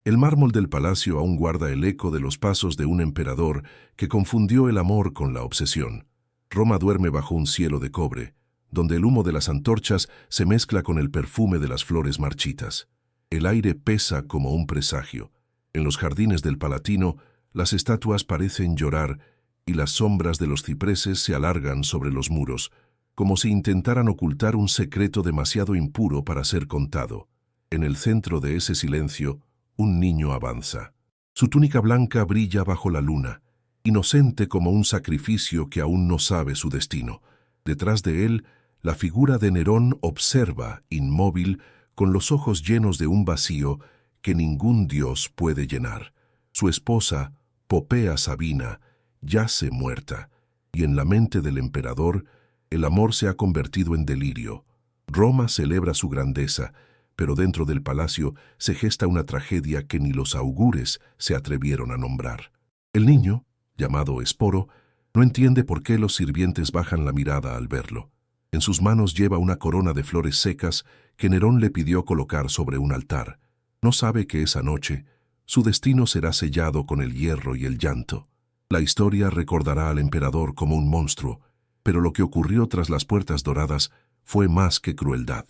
El mármol del palacio aún guarda el eco de los pasos de un emperador que confundió el amor con la obsesión. Roma duerme bajo un cielo de cobre, donde el humo de las antorchas se mezcla con el perfume de las flores marchitas. El aire pesa como un presagio. En los jardines del Palatino, las estatuas parecen llorar y las sombras de los cipreses se alargan sobre los muros, como si intentaran ocultar un secreto demasiado impuro para ser contado. En el centro de ese silencio, un niño avanza. Su túnica blanca brilla bajo la luna, inocente como un sacrificio que aún no sabe su destino. Detrás de él, la figura de Nerón observa, inmóvil, con los ojos llenos de un vacío que ningún dios puede llenar. Su esposa, Popea Sabina, yace muerta, y en la mente del emperador, el amor se ha convertido en delirio. Roma celebra su grandeza, pero dentro del palacio se gesta una tragedia que ni los augures se atrevieron a nombrar. El niño, llamado Esporo, no entiende por qué los sirvientes bajan la mirada al verlo. En sus manos lleva una corona de flores secas que Nerón le pidió colocar sobre un altar. No sabe que esa noche su destino será sellado con el hierro y el llanto. La historia recordará al emperador como un monstruo, pero lo que ocurrió tras las puertas doradas fue más que crueldad.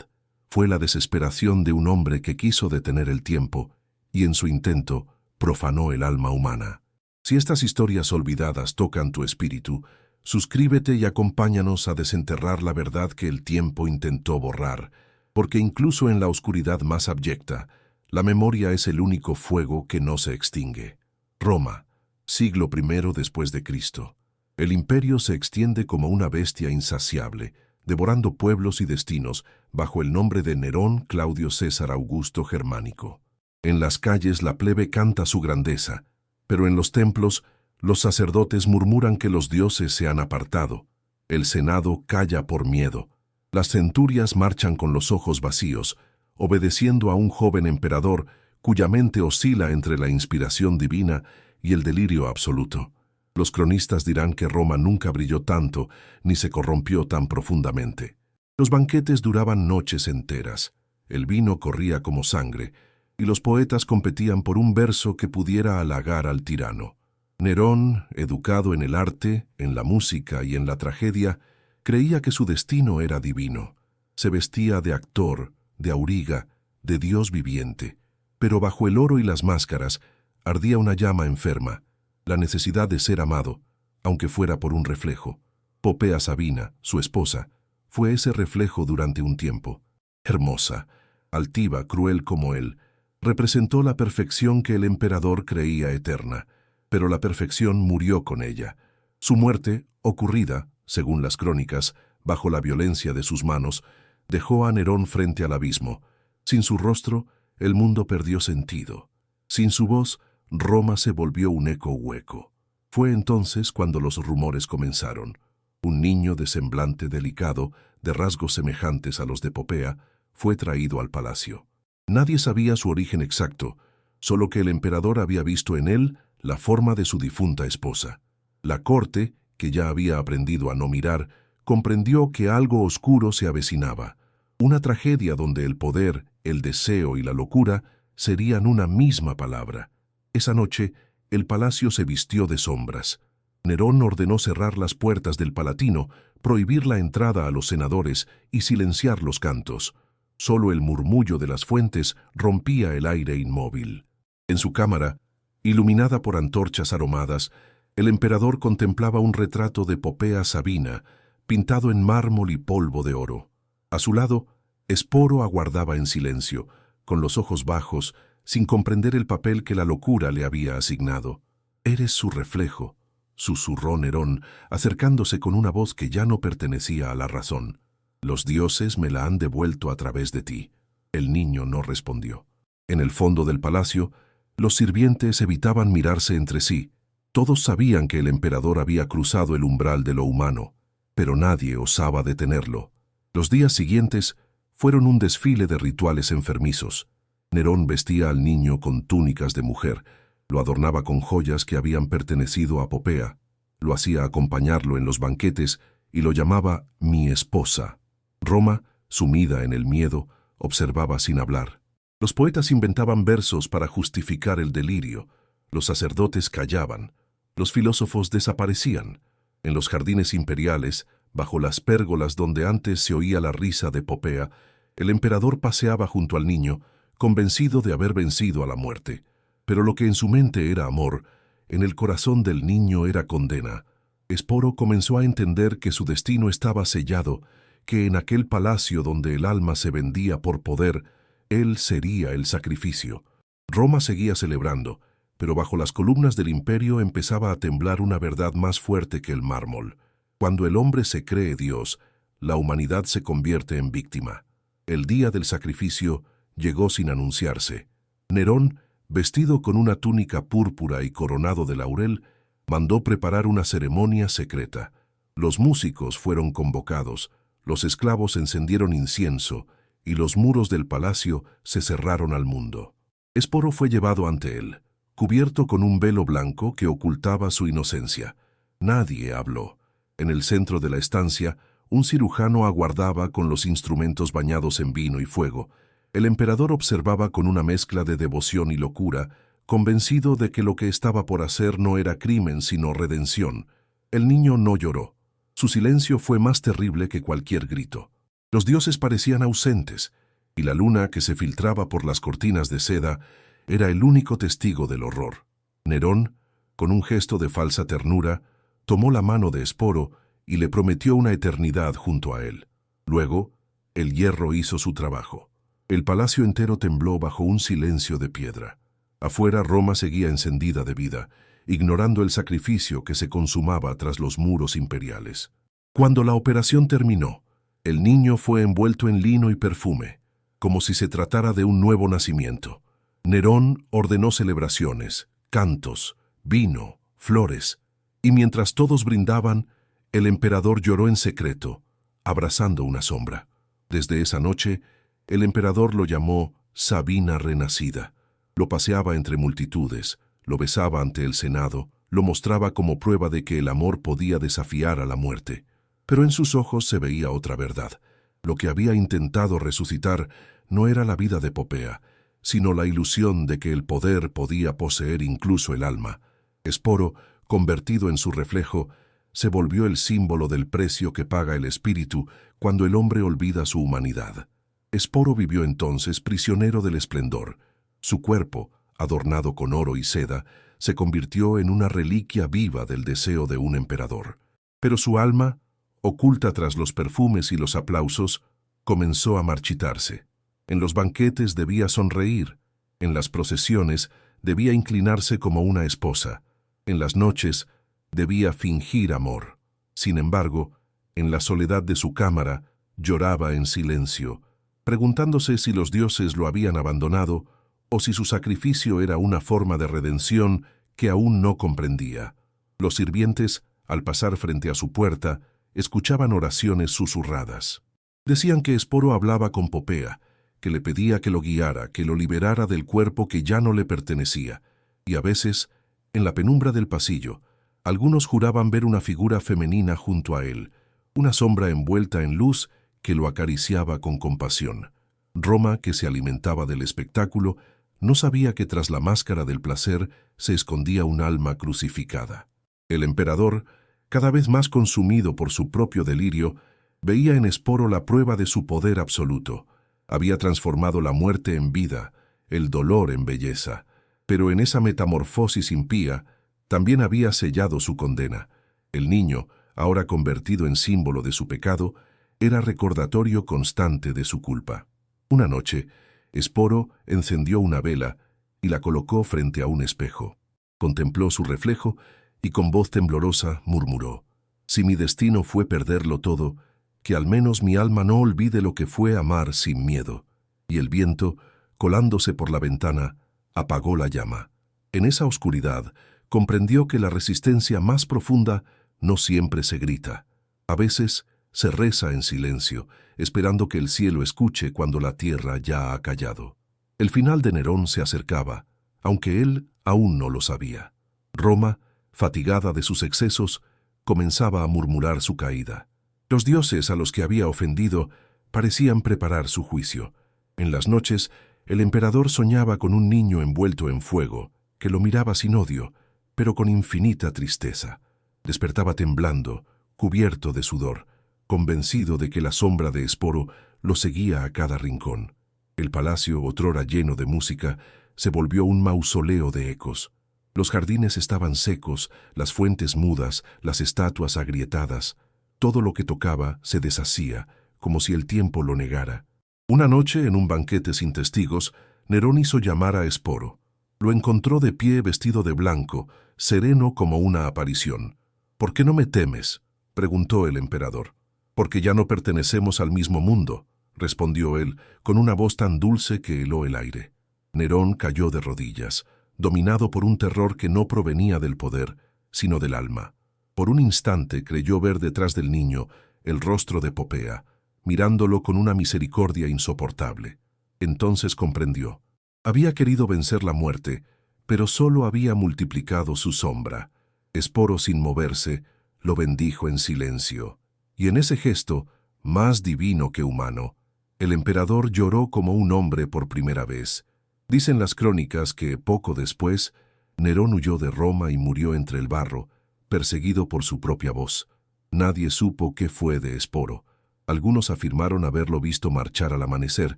Fue la desesperación de un hombre que quiso detener el tiempo y en su intento profanó el alma humana. Si estas historias olvidadas tocan tu espíritu, suscríbete y acompáñanos a desenterrar la verdad que el tiempo intentó borrar, porque incluso en la oscuridad más abyecta, la memoria es el único fuego que no se extingue. Roma, siglo I después de Cristo. El imperio se extiende como una bestia insaciable, devorando pueblos y destinos bajo el nombre de Nerón Claudio César Augusto Germánico. En las calles la plebe canta su grandeza, pero en los templos los sacerdotes murmuran que los dioses se han apartado. El senado calla por miedo. Las centurias marchan con los ojos vacíos, obedeciendo a un joven emperador cuya mente oscila entre la inspiración divina y el delirio absoluto. Los cronistas dirán que Roma nunca brilló tanto ni se corrompió tan profundamente. Los banquetes duraban noches enteras, el vino corría como sangre, y los poetas competían por un verso que pudiera halagar al tirano. Nerón, educado en el arte, en la música y en la tragedia, creía que su destino era divino. Se vestía de actor, de auriga, de dios viviente, pero bajo el oro y las máscaras ardía una llama enferma, la necesidad de ser amado, aunque fuera por un reflejo. Popea Sabina, su esposa, fue ese reflejo durante un tiempo. Hermosa, altiva, cruel como él, representó la perfección que el emperador creía eterna, pero la perfección murió con ella. Su muerte, ocurrida, según las crónicas, bajo la violencia de sus manos, dejó a Nerón frente al abismo. Sin su rostro, el mundo perdió sentido. Sin su voz, Roma se volvió un eco hueco. Fue entonces cuando los rumores comenzaron. Un niño de semblante delicado, de rasgos semejantes a los de Popea, fue traído al palacio. Nadie sabía su origen exacto, solo que el emperador había visto en él la forma de su difunta esposa. La corte, que ya había aprendido a no mirar, comprendió que algo oscuro se avecinaba, una tragedia donde el poder, el deseo y la locura serían una misma palabra. Esa noche, el palacio se vistió de sombras. Nerón ordenó cerrar las puertas del Palatino, prohibir la entrada a los senadores y silenciar los cantos. Solo el murmullo de las fuentes rompía el aire inmóvil. En su cámara, iluminada por antorchas aromadas, el emperador contemplaba un retrato de Popea Sabina, pintado en mármol y polvo de oro. A su lado, Esporo aguardaba en silencio, con los ojos bajos, sin comprender el papel que la locura le había asignado. «Eres su reflejo», susurró Nerón, acercándose con una voz que ya no pertenecía a la razón. «Los dioses me la han devuelto a través de ti». El niño no respondió. En el fondo del palacio, los sirvientes evitaban mirarse entre sí. Todos sabían que el emperador había cruzado el umbral de lo humano, pero nadie osaba detenerlo. Los días siguientes fueron un desfile de rituales enfermizos. Nerón vestía al niño con túnicas de mujer, lo adornaba con joyas que habían pertenecido a Popea, lo hacía acompañarlo en los banquetes y lo llamaba «mi esposa». Roma, sumida en el miedo, observaba sin hablar. Los poetas inventaban versos para justificar el delirio, los sacerdotes callaban, los filósofos desaparecían. En los jardines imperiales, bajo las pérgolas donde antes se oía la risa de Popea, el emperador paseaba junto al niño, convencido de haber vencido a la muerte. Pero lo que en su mente era amor, en el corazón del niño era condena. Esporo comenzó a entender que su destino estaba sellado, que en aquel palacio donde el alma se vendía por poder, él sería el sacrificio. Roma seguía celebrando, pero bajo las columnas del imperio empezaba a temblar una verdad más fuerte que el mármol. Cuando el hombre se cree Dios, la humanidad se convierte en víctima. El día del sacrificio llegó sin anunciarse. Nerón, vestido con una túnica púrpura y coronado de laurel, mandó preparar una ceremonia secreta. Los músicos fueron convocados, los esclavos encendieron incienso, y los muros del palacio se cerraron al mundo. Esporo fue llevado ante él, cubierto con un velo blanco que ocultaba su inocencia. Nadie habló. En el centro de la estancia, un cirujano aguardaba con los instrumentos bañados en vino y fuego. El emperador observaba con una mezcla de devoción y locura, convencido de que lo que estaba por hacer no era crimen sino redención. El niño no lloró. Su silencio fue más terrible que cualquier grito. Los dioses parecían ausentes, y la luna que se filtraba por las cortinas de seda era el único testigo del horror. Nerón, con un gesto de falsa ternura, tomó la mano de Esporo y le prometió una eternidad junto a él. Luego, el hierro hizo su trabajo. El palacio entero tembló bajo un silencio de piedra. Afuera Roma seguía encendida de vida, ignorando el sacrificio que se consumaba tras los muros imperiales. Cuando la operación terminó, el niño fue envuelto en lino y perfume, como si se tratara de un nuevo nacimiento. Nerón ordenó celebraciones, cantos, vino, flores, y mientras todos brindaban, el emperador lloró en secreto, abrazando una sombra. Desde esa noche, el emperador lo llamó Sabina renacida. Lo paseaba entre multitudes, lo besaba ante el Senado, lo mostraba como prueba de que el amor podía desafiar a la muerte. Pero en sus ojos se veía otra verdad. Lo que había intentado resucitar no era la vida de Popea, sino la ilusión de que el poder podía poseer incluso el alma. Esporo, convertido en su reflejo, se volvió el símbolo del precio que paga el espíritu cuando el hombre olvida su humanidad. Esporo vivió entonces prisionero del esplendor. Su cuerpo, adornado con oro y seda, se convirtió en una reliquia viva del deseo de un emperador. Pero su alma, oculta tras los perfumes y los aplausos, comenzó a marchitarse. En los banquetes debía sonreír, en las procesiones debía inclinarse como una esposa, en las noches debía fingir amor. Sin embargo, en la soledad de su cámara, lloraba en silencio, preguntándose si los dioses lo habían abandonado o si su sacrificio era una forma de redención que aún no comprendía. Los sirvientes, al pasar frente a su puerta, escuchaban oraciones susurradas. Decían que Esporo hablaba con Popea, que le pedía que lo guiara, que lo liberara del cuerpo que ya no le pertenecía, y a veces, en la penumbra del pasillo, algunos juraban ver una figura femenina junto a él, una sombra envuelta en luz que lo acariciaba con compasión. Roma, que se alimentaba del espectáculo, no sabía que tras la máscara del placer se escondía un alma crucificada. El emperador, cada vez más consumido por su propio delirio, veía en Esporo la prueba de su poder absoluto. Había transformado la muerte en vida, el dolor en belleza, pero en esa metamorfosis impía también había sellado su condena. El niño, ahora convertido en símbolo de su pecado, era recordatorio constante de su culpa. Una noche, Esporo encendió una vela y la colocó frente a un espejo. Contempló su reflejo y con voz temblorosa murmuró: «Si mi destino fue perderlo todo, que al menos mi alma no olvide lo que fue amar sin miedo». Y el viento, colándose por la ventana, apagó la llama. En esa oscuridad, comprendió que la resistencia más profunda no siempre se grita. A veces se reza en silencio, esperando que el cielo escuche cuando la tierra ya ha callado. El final de Nerón se acercaba, aunque él aún no lo sabía. Roma, fatigada de sus excesos, comenzaba a murmurar su caída. Los dioses a los que había ofendido parecían preparar su juicio. En las noches, El emperador soñaba con un niño envuelto en fuego, que lo miraba sin odio, pero con infinita tristeza. Despertaba temblando, cubierto de sudor, convencido de que la sombra de Esporo lo seguía a cada rincón. El palacio, otrora lleno de música, se volvió un mausoleo de ecos. Los jardines estaban secos, las fuentes mudas, las estatuas agrietadas. Todo lo que tocaba se deshacía, como si el tiempo lo negara. Una noche, en un banquete sin testigos, Nerón hizo llamar a Esporo. Lo encontró de pie vestido de blanco, sereno como una aparición. «¿Por qué no me temes?», preguntó el emperador. «Porque ya no pertenecemos al mismo mundo», respondió él, con una voz tan dulce que heló el aire. Nerón cayó de rodillas, dominado por un terror que no provenía del poder, sino del alma. Por un instante creyó ver detrás del niño el rostro de Popea, mirándolo con una misericordia insoportable. Entonces comprendió. Había querido vencer la muerte, pero solo había multiplicado su sombra. Esporo, sin moverse, lo bendijo en silencio. Y en ese gesto, más divino que humano, el emperador lloró como un hombre por primera vez. Dicen las crónicas que, poco después, Nerón huyó de Roma y murió entre el barro, perseguido por su propia voz. Nadie supo qué fue de Esporo. Algunos afirmaron haberlo visto marchar al amanecer,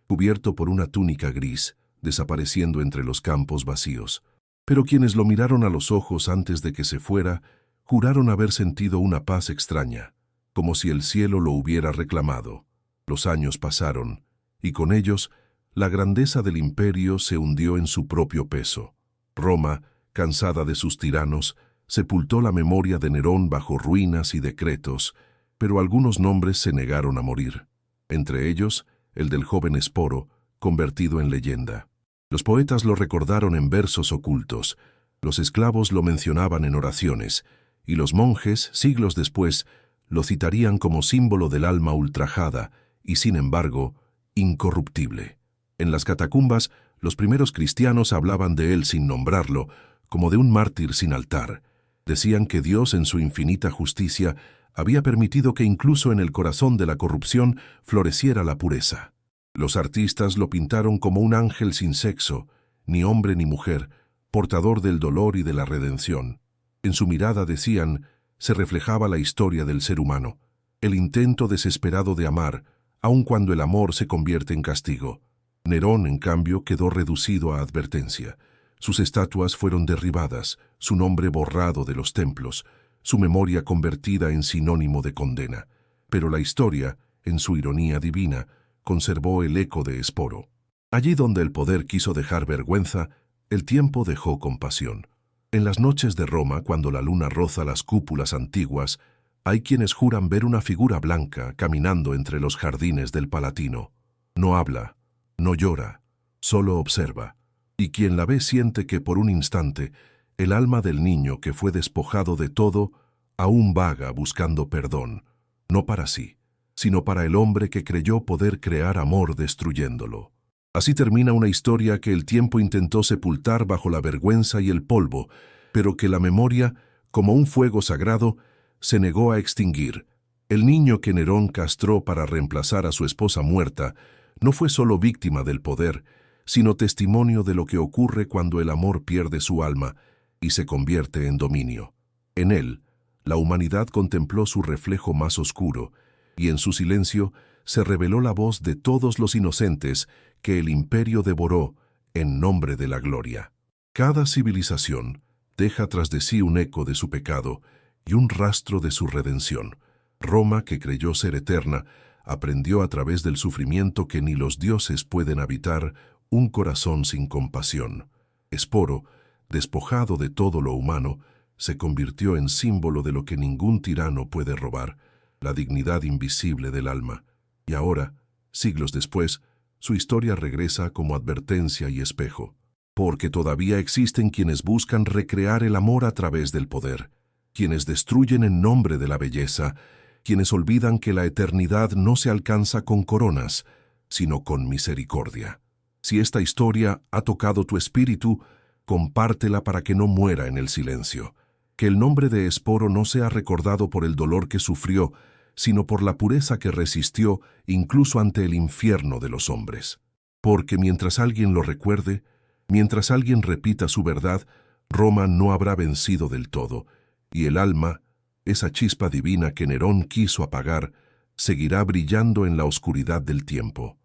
cubierto por una túnica gris, desapareciendo entre los campos vacíos. Pero quienes lo miraron a los ojos antes de que se fuera, juraron haber sentido una paz extraña, como si el cielo lo hubiera reclamado. Los años pasaron, y con ellos, la grandeza del imperio se hundió en su propio peso. Roma, cansada de sus tiranos, sepultó la memoria de Nerón bajo ruinas y decretos, pero algunos nombres se negaron a morir. Entre ellos, el del joven Esporo, convertido en leyenda. Los poetas lo recordaron en versos ocultos, los esclavos lo mencionaban en oraciones, y los monjes, siglos después, lo citarían como símbolo del alma ultrajada y, sin embargo, incorruptible. En las catacumbas, los primeros cristianos hablaban de él sin nombrarlo, como de un mártir sin altar. Decían que Dios, en su infinita justicia, había permitido que incluso en el corazón de la corrupción floreciera la pureza. Los artistas lo pintaron como un ángel sin sexo, ni hombre ni mujer, portador del dolor y de la redención. En su mirada, decían, se reflejaba la historia del ser humano, el intento desesperado de amar, aun cuando el amor se convierte en castigo. Nerón, en cambio, quedó reducido a advertencia. Sus estatuas fueron derribadas, su nombre borrado de los templos, su memoria convertida en sinónimo de condena. Pero la historia, en su ironía divina, conservó el eco de Esporo. Allí donde el poder quiso dejar vergüenza, el tiempo dejó compasión. En las noches de Roma, cuando la luna roza las cúpulas antiguas, hay quienes juran ver una figura blanca caminando entre los jardines del Palatino. No habla, no llora, solo observa. Y quien la ve siente que por un instante el alma del niño que fue despojado de todo aún vaga buscando perdón, no para sí, sino para el hombre que creyó poder crear amor destruyéndolo. Así termina una historia que el tiempo intentó sepultar bajo la vergüenza y el polvo, pero que la memoria, como un fuego sagrado, se negó a extinguir. El niño que Nerón castró para reemplazar a su esposa muerta no fue solo víctima del poder, sino testimonio de lo que ocurre cuando el amor pierde su alma y se convierte en dominio. En él, la humanidad contempló su reflejo más oscuro, y en su silencio se reveló la voz de todos los inocentes que el imperio devoró en nombre de la gloria. Cada civilización deja tras de sí un eco de su pecado y un rastro de su redención. Roma, que creyó ser eterna, aprendió a través del sufrimiento que ni los dioses pueden habitar un corazón sin compasión. Esporo, despojado de todo lo humano, se convirtió en símbolo de lo que ningún tirano puede robar, la dignidad invisible del alma. Y ahora, siglos después, su historia regresa como advertencia y espejo. Porque todavía existen quienes buscan recrear el amor a través del poder, quienes destruyen en nombre de la belleza, quienes olvidan que la eternidad no se alcanza con coronas, sino con misericordia. Si esta historia ha tocado tu espíritu, compártela para que no muera en el silencio. Que el nombre de Esporo no sea recordado por el dolor que sufrió, sino por la pureza que resistió incluso ante el infierno de los hombres. Porque mientras alguien lo recuerde, mientras alguien repita su verdad, Roma no habrá vencido del todo, y el alma, esa chispa divina que Nerón quiso apagar, seguirá brillando en la oscuridad del tiempo.